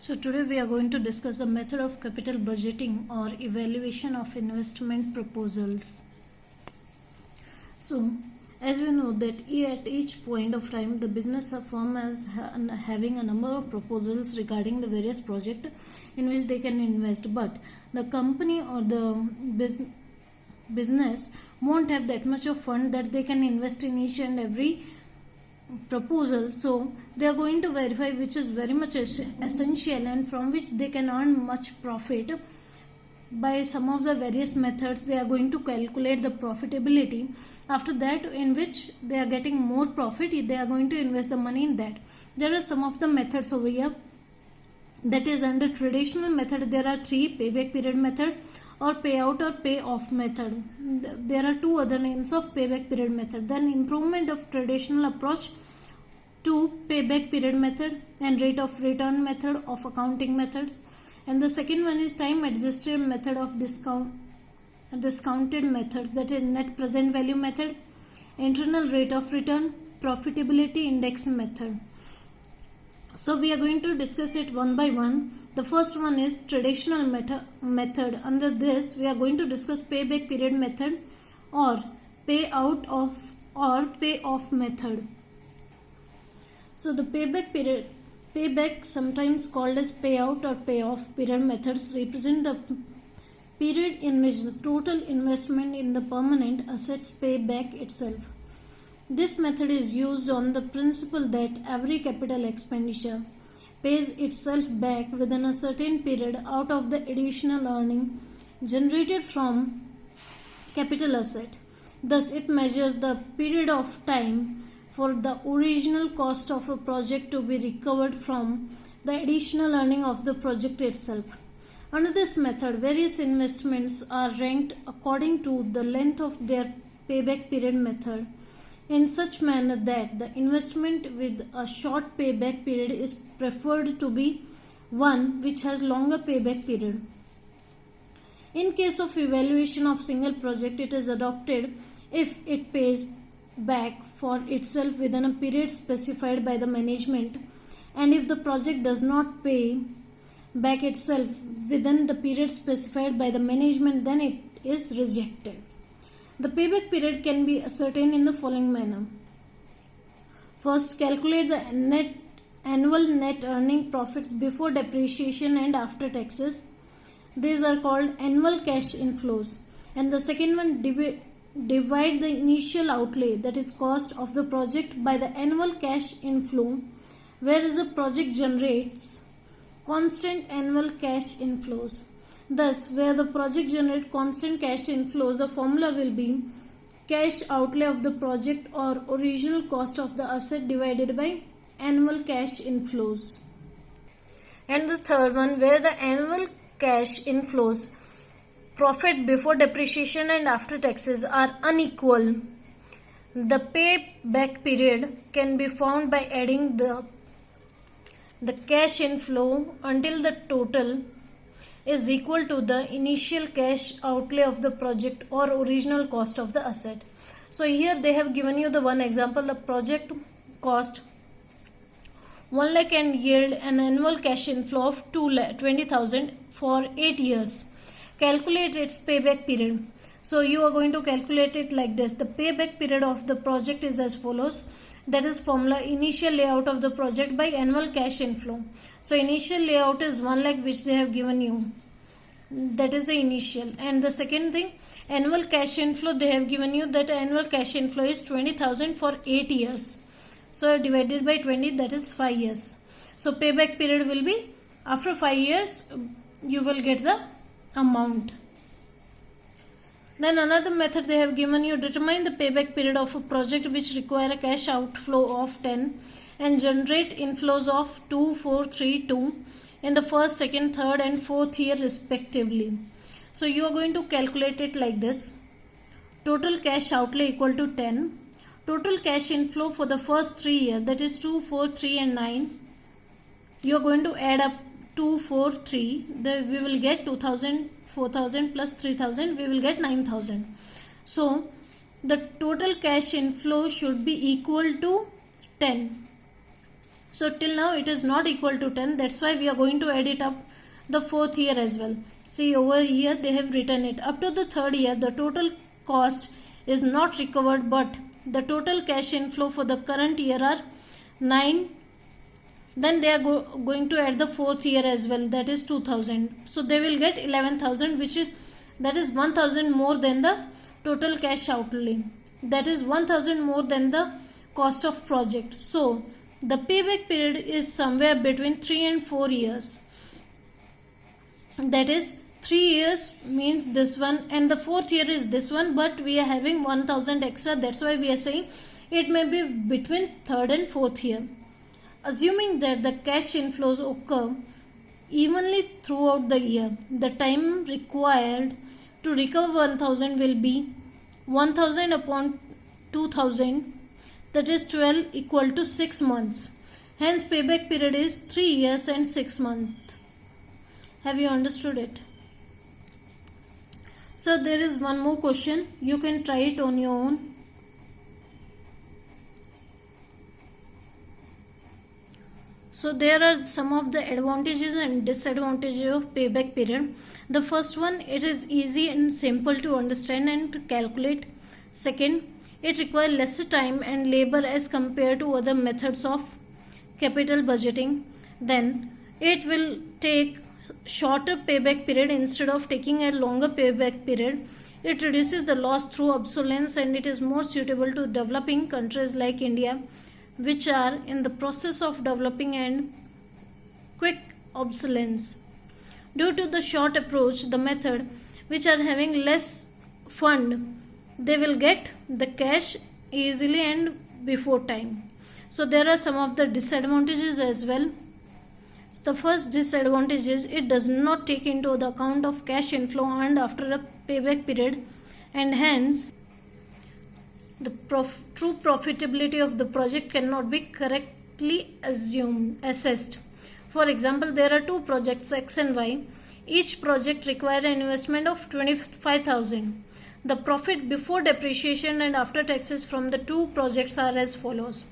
So today we are going to discuss the method of capital budgeting or evaluation of investment proposals. So as we know that at each point of time the business firm is having a number of proposals regarding the various projects in which they can invest, but the company or the business won't have that much of fund that they can invest in each and every proposal. So they are going to verify which is very much essential and from which they can earn much profit. By some of the various methods they are going to calculate the profitability. After that, in which they are getting more profit, they are going to invest the money in that. There are some of the methods over here. That is, under traditional method there are three: payback period method or payout or payoff method. There are two other names of payback period method. Then improvement of traditional approach to payback period method and rate of return method of accounting methods. And the second one is time adjusted method of discounted methods, that is net present value method, internal rate of return, profitability index method. So we are going to discuss it one by one. The first one is traditional method. Under this we are going to discuss payback period method or payout of or payoff method. So the payback, sometimes called as payout or payoff period methods, represent the period in which the total investment in the permanent assets pay back itself. This method is used on the principle that every capital expenditure pays itself back within a certain period out of the additional earning generated from capital asset. Thus, it measures the period of time for the original cost of a project to be recovered from the additional earning of the project itself. Under this method, various investments are ranked according to the length of their payback period method in such manner that the investment with a short payback period is preferred to be one which has longer payback period. In case of evaluation of single project, it is adopted if it pays back for itself within a period specified by the management, and if the project does not pay back itself within the period specified by the management, then it is rejected. The payback period can be ascertained in the following manner. First, calculate the annual net earning profits before depreciation and after taxes. These are called annual cash inflows. And the second one, divide the initial outlay, that is cost of the project, by the annual cash inflow, whereas the project generates constant annual cash inflows. Thus, where the project generates constant cash inflows, the formula will be cash outlay of the project or original cost of the asset divided by annual cash inflows. And the third one, where the annual cash inflows, profit before depreciation and after taxes, are unequal, the payback period can be found by adding the cash inflow until the total is equal to the initial cash outlay of the project or original cost of the asset. So here they have given you the one example. The project cost 1 lakh and yield an annual cash inflow of 20,000 for 8 years. Calculate its payback period. So you are going to calculate it like this. The payback period of the project is as follows. That is formula: initial layout of the project by annual cash inflow. So initial layout is 1 lakh which they have given you. That is the initial. And the second thing, annual cash inflow, they have given you that annual cash inflow is 20,000 for 8 years. So divided by 20, that is 5 years. So payback period will be after 5 years you will get the amount. Then another method they have given you: determine the payback period of a project which require a cash outflow of 10 and generate inflows of 2, 4, 3, 2 in the first, second, third and fourth year respectively. So you are going to calculate it like this. Total cash outlay equal to 10. Total cash inflow for the first 3 years, that is 2, 4, 3 and 9. You are going to add up 2, 4, 3. We will get 2,000, 4,000 plus 3,000. We will get 9,000. So the total cash inflow should be equal to 10. So till now it is not equal to 10. That's why we are going to add it up the fourth year as well. See, over here they have written it. Up to the third year, the total cost is not recovered, but the total cash inflow for the current year are 9. Then they are going to add the fourth year as well, that is 2000. So they will get 11,000, which is, that is 1,000 more than the total cash outlay. That is 1,000 more than the cost of project. So the payback period is somewhere between 3 and 4 years. That is 3 years means this one, and the fourth year is this one, but we are having 1,000 extra. That's why we are saying it may be between third and fourth year. Assuming that the cash inflows occur evenly throughout the year, the time required to recover 1,000 will be 1,000 upon 2,000, that is 12, equal to 6 months. Hence payback period is 3 years and 6 months. Have you understood it? So there is one more question. You can try it on your own. So there are some of the advantages and disadvantages of payback period. The first one, it is easy and simple to understand and to calculate. Second, it requires lesser time and labor as compared to other methods of capital budgeting. Then it will take shorter payback period instead of taking a longer payback period. It reduces the loss through obsolescence, and it is more suitable to developing countries like India, which are in the process of developing and quick obsolescence. Due to the short approach, the method which are having less fund, they will get the cash easily and before time. So there are some of the disadvantages as well. The first disadvantage is it does not take into the account of cash inflow earned after a payback period, and hence the true profitability of the project cannot be correctly assessed. For example, there are two projects X and Y. Each project requires an investment of 25,000. The profit before depreciation and after taxes from the two projects are as follows.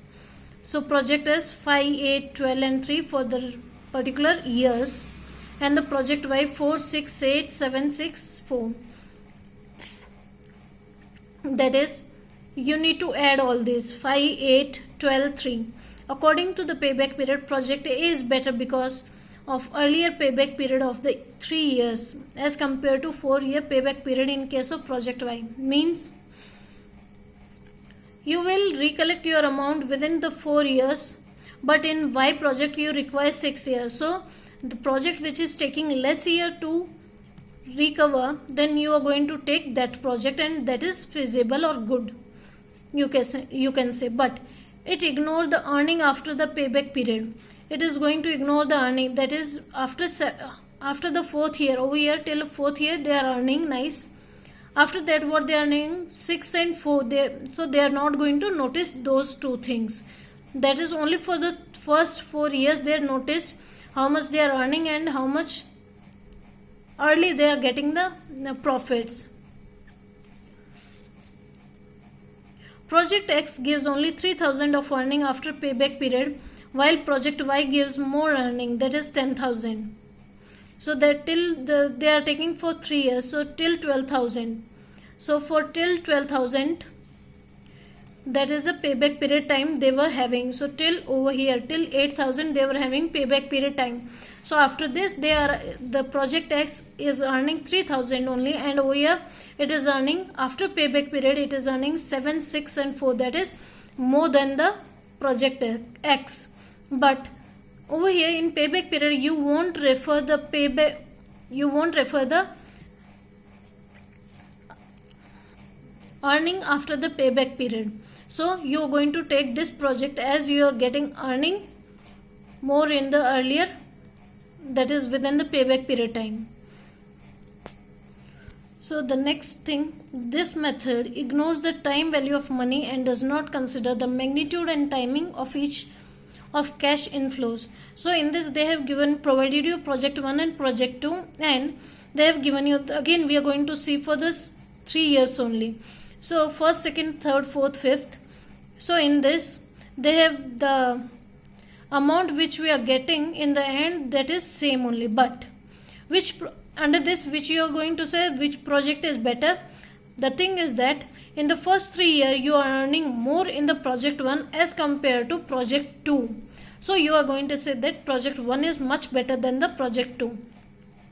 So project is 5, 8, 12 and 3 for the particular years, and the project Y 4, 6, 8, 7, 6, 4. That is, you need to add all these 5, 8, 12, 3. According to the payback period, project A is better because of earlier payback period of the 3 years as compared to 4-year payback period in case of project Y. Means you will recollect your amount within the 4 years, but in Y project you require 6 years. So the project which is taking less year to recover, then you are going to take that project, and that is feasible or good, you can say. But it ignores the earning after the payback period. It is going to ignore the earning, that is after the 4th year. Over here till 4th year they are earning nice. After that what they are earning 6 and 4, so they are not going to notice those two things. That is only for the first 4 years they noticed how much they are earning and how much early they are getting the profits. Project X gives only 3,000 of earning after payback period, while Project Y gives more earning, that is 10,000. So that they are taking for 3 years, so till 12,000. So for till 12,000, that is a payback period time they were having. So till over here till 8,000 they were having payback period time. So after this the project X is earning 3,000 only, and over here it is earning after payback period it is earning 7, 6 and 4, that is more than the project X. But over here in payback period you won't refer the earning after the payback period. So you are going to take this project as you are getting earning more in the earlier, that is within the payback period time. So the next thing, this method ignores the time value of money and does not consider the magnitude and timing of each of cash inflows. So in this they have provided you project 1 and project 2, and they have given you, again we are going to see for this 3 years only. So first, second, third, fourth, fifth. So in this they have the amount which we are getting in the end, that is same only. But under this, which you are going to say which project is better, the thing is that in the first 3 years you are earning more in the project 1 as compared to project 2. So you are going to say that project 1 is much better than the project 2.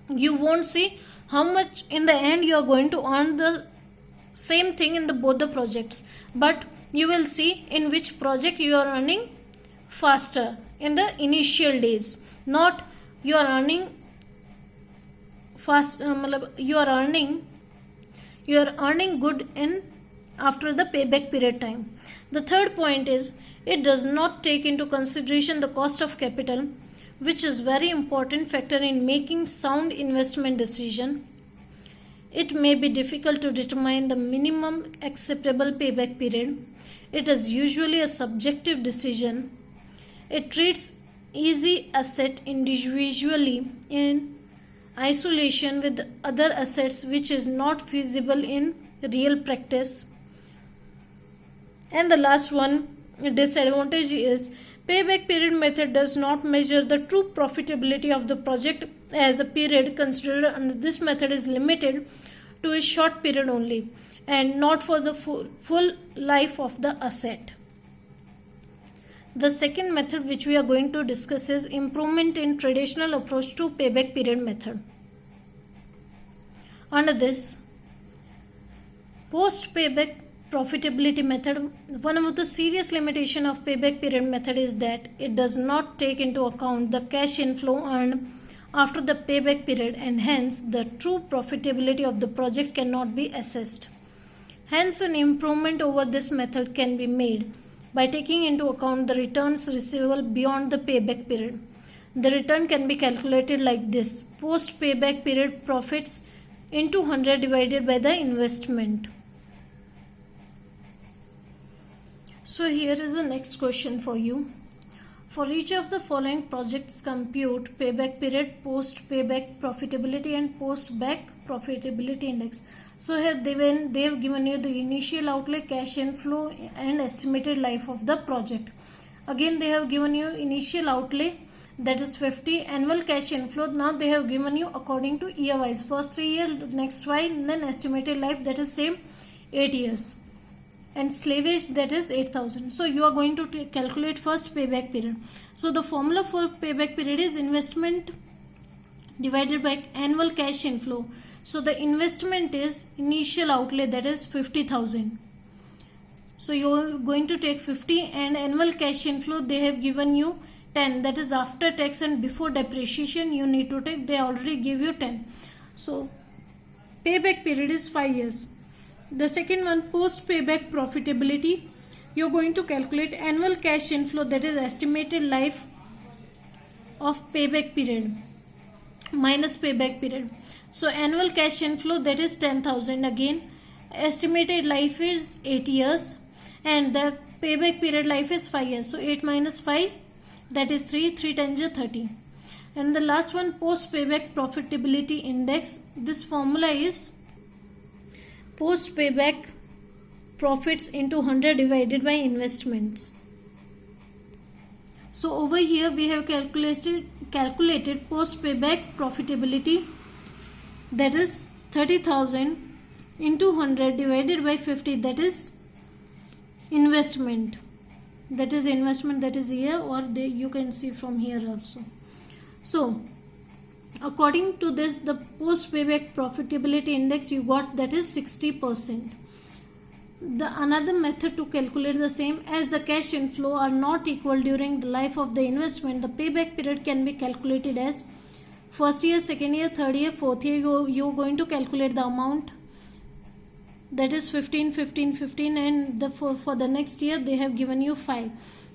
You won't see how much in the end you are going to earn the same thing in both the projects, but you will see in which project you are earning faster in the initial days. Not you are earning fast, you are earning good in after the payback period time. The third point is it does not take into consideration the cost of capital, which is very important factor in making sound investment decision. It may be difficult to determine the minimum acceptable payback period. It is usually a subjective decision. It treats easy asset individually in isolation with other assets, which is not feasible in real practice. And the last one disadvantage is payback period method does not measure the true profitability of the project, as the period considered under this method is limited to a short period only and not for the full life of the asset. The second method which we are going to discuss is improvement in traditional approach to payback period method. Under this, post payback profitability method, one of the serious limitation of payback period method is that it does not take into account the cash inflow earned after the payback period, and hence the true profitability of the project cannot be assessed. Hence, an improvement over this method can be made by taking into account the returns receivable beyond the payback period. The return can be calculated like this: post payback period profits into 100 divided by the investment. So here is the next question for you. For each of the following projects, compute payback period, post payback profitability and post back profitability index. So here they have given you the initial outlay, cash inflow and estimated life of the project. Again they have given you initial outlay, that is 50, annual cash inflow. Now they have given you according to year wise, first 3 years, next 5, and then estimated life, that is same 8 years, and slavage, that is 8,000. So you are going to calculate first payback period. So the formula for payback period is investment divided by annual cash inflow. So the investment is initial outlay, that is 50,000. So you are going to take 50, and annual cash inflow they have given you 10, that is after tax and before depreciation you need to take, they already give you 10. So payback period is 5 years. The second one, post payback profitability, you are going to calculate annual cash inflow, that is estimated life of payback period minus payback period. So annual cash inflow, that is 10,000, again estimated life is 8 years and the payback period life is 5 years. So 8 minus 5, that is 3 times 30. And the last one, post payback profitability index, this formula is post payback profits into 100 divided by investments. So over here we have calculated post payback profitability, that is 30,000 into 100 divided by 50, that is investment. That is investment, that is here, or you can see from here also. So according to this, the post payback profitability index you got, that is 60%. The another method to calculate the same, as the cash inflow are not equal during the life of the investment, the payback period can be calculated as first year, second year, third year, fourth year. You are going to calculate the amount, that is 15, 15, 15, and for the next year they have given you 5.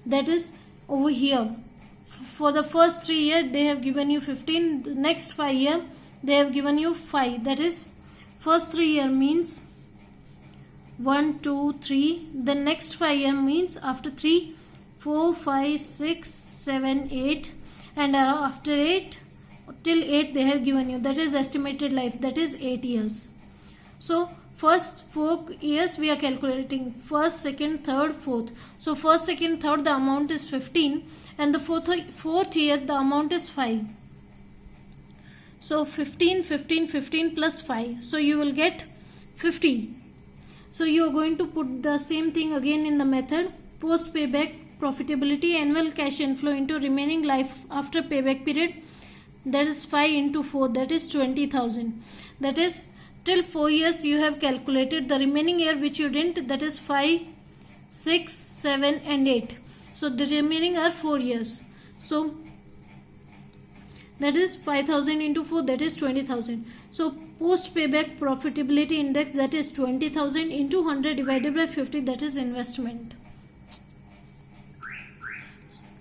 That is over here. For the first 3 years they have given you 15. The next 5 years they have given you 5. That is first 3 years means 1, 2, 3. The next 5 years means after 3, 4, 5, 6, 7, 8, and after 8 till 8 they have given you, that is estimated life, that is 8 years. So first 4 years we are calculating, first, second, third, fourth. So first, second, third, the amount is 15, and the fourth year the amount is 5. So 15, 15, 15 plus 5. So you will get 50. So you are going to put the same thing again in the method. Post payback profitability annual cash inflow into remaining life after payback period. That is 5 into 4. That is 20,000. That is till 4 years you have calculated. The remaining year which you didn't, that is 5, 6, 7 and 8. So the remaining are 4 years. So that is 5,000 into 4, that is 20,000. So post payback profitability index, that is 20,000 into 100 divided by 50, that is investment.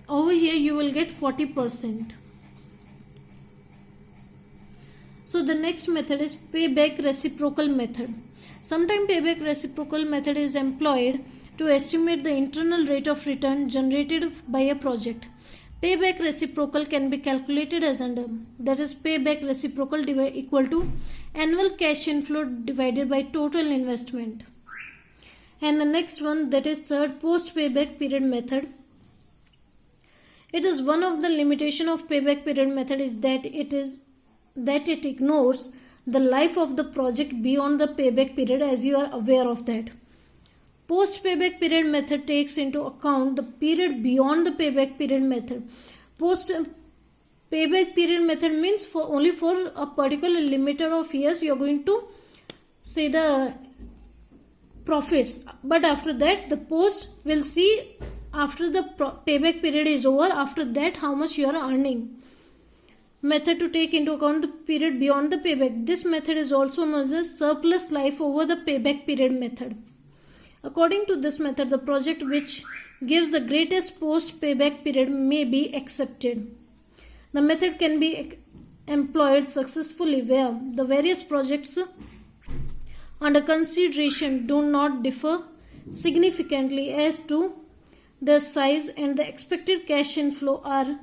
Over here you will get 40%. So the next method is payback reciprocal method. Sometimes payback reciprocal method is employed to estimate the internal rate of return generated by a project. Payback reciprocal can be calculated as under, that is payback reciprocal equal to annual cash inflow divided by total investment. And the next one, that is third, post payback period method. It is one of the limitation of payback period method is that it ignores the life of the project beyond the payback period, as you are aware of that. Post payback period method takes into account the period beyond the payback period method. Post payback period method means only for a particular limiter of years you are going to say the profits, but after that the post will see after the payback period is over, after that how much you are earning. Method to take into account the period beyond the payback. This method is also known as surplus life over the payback period method. According to this method, the project which gives the greatest post payback period may be accepted. The method can be employed successfully where the various projects under consideration do not differ significantly as to their size and the expected cash inflow are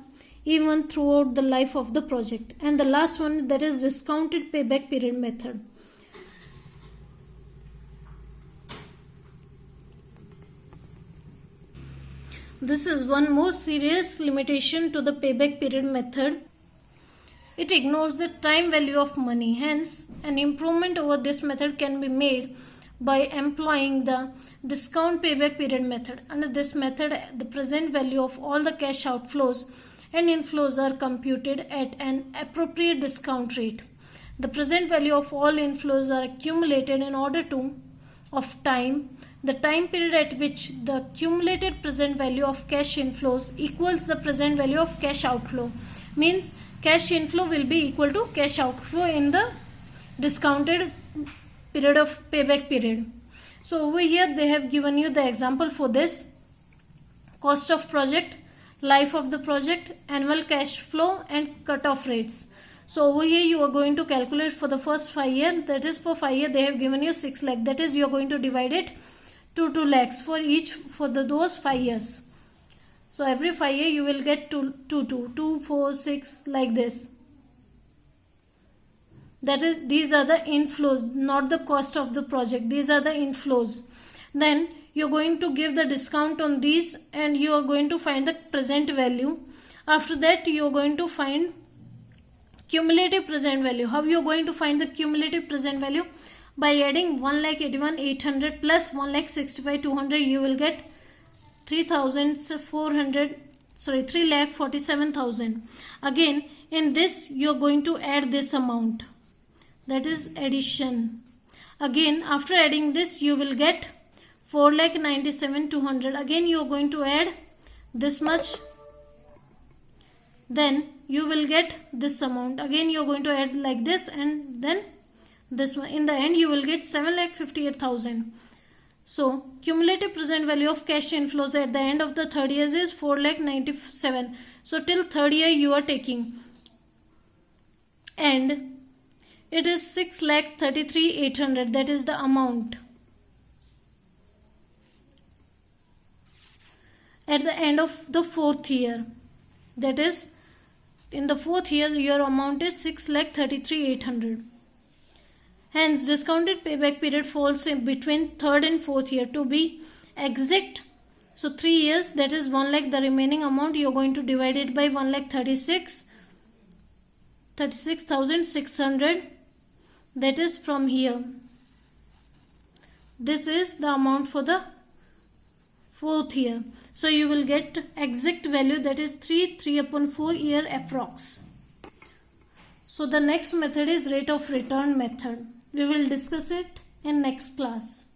even throughout the life of the project. And the last one, that is discounted payback period method. This is one more serious limitation to the payback period method. It ignores the time value of money. Hence, an improvement over this method can be made by employing the discount payback period method. Under this method, the present value of all the cash outflows and inflows are computed at an appropriate discount rate. The present value of all inflows are accumulated in order of time. The time period at which the accumulated present value of cash inflows equals the present value of cash outflow means cash inflow will be equal to cash outflow in the discounted period of payback period. So over here they have given you the example for this: cost of project, life of the project, annual cash flow and cut-off rates. So over here you are going to calculate for the first 5 years, that is for 5 years they have given you 6 lakh, that is you are going to divide it to 2 lakhs for each for those 5 years. So every 5 years you will get 2, 4, 6 like this. That is, these are the inflows, not the cost of the project. These are the inflows. Then you are going to give the discount on these and you are going to find the present value. After that you are going to find cumulative present value. How you are going to find the cumulative present value? By adding 1,81,800 plus 1,65,200, you will get 3,47,000. Again, in this you are going to add this amount. That is addition. Again, after adding this, you will get 4,97,200. Again, you are going to add this much. Then you will get this amount. Again, you are going to add like this and then this one. In the end, you will get 7,58,000. So, cumulative present value of cash inflows at the end of the third year is 4,97,000. So, till third year you are taking. And it is 6,33,800. That is the amount. At the end of the fourth year. That is, in the fourth year, your amount is 6,33,800. Hence, discounted payback period falls in between third and fourth year. To be exact, So 3 years, that is 1 lakh. The remaining amount you are going to divide it by 1,36,600. That is from here. This is the amount for the 4th year. So you will get exact value, that is 3/4 year approx. So the next method is rate of return method. We will discuss it in next class.